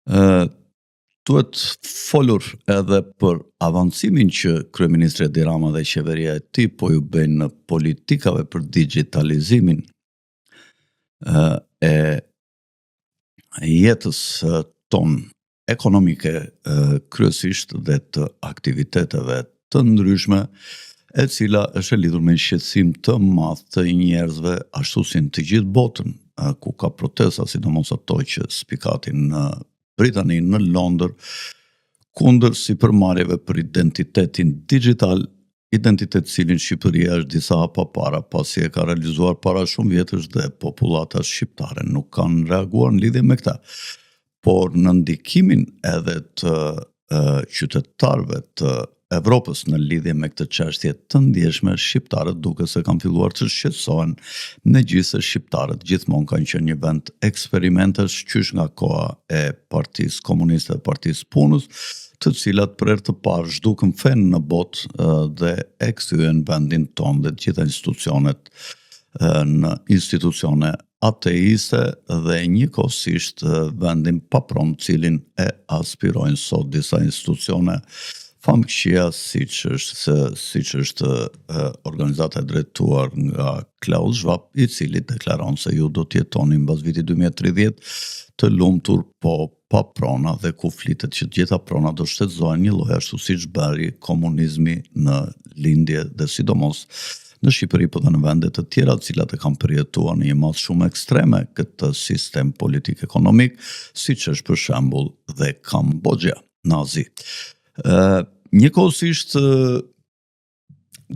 Ë, Duhet folur edhe për avancimin që Kryeministri Edi Rama dhe qeveria e tij po ju bëjnë në politikave për digitalizimin e jetës tonë ekonomike kryesisht dhe të aktiviteteve të ndryshme, e cila është e lidhur me shqetësim të madh të njerëzve ashtu si në të gjithë botën, ku ka protesta, sidomos ato që spikatin në Britani, në Londër, kundër sipërmarrjeve për identitetin digital, identitet cilin Shqipëria është disa hapa para, pasi e ka realizuar para shumë vjetësh dhe popullata shqiptare nuk kanë reaguar në lidhje me këta. Por në ndikimin edhe të qytetarëve të Evropës në lidhje me këtë çështje të ndjeshme, shqiptarët duke se kanë filluar të shqetësohen, megjithëse shqiptarët gjithmonë kanë qenë një vend eksperimentesh, qysh nga koha e Partisë Komuniste dhe Partisë Punës, të cilat për herë të parë zhdukën fen në botë dhe e kthyen vendin tonë dhe të gjitha institucionet në institucione ateiste dhe njëkohësisht vendin papron cilin e aspirojnë sot disa institucione famkëqia siç është organizata e drejtuar nga Klaus Schwab, i cili deklaron se ju do të jetoni mbas vitit 2030 të lumtur, po pa prona, dhe ku flitet që të gjitha prona do shtetëzohen një lloj ashtu siç bëri komunizmi në lindje dhe sidomos në Shqipëri, po dhe në vende të tjera të cilat e kanë përjetuar në një masë shumë ekstreme këtë sistem politik ekonomik, siç është për shembull dhe Kambodgja nazi. Njëkohësisht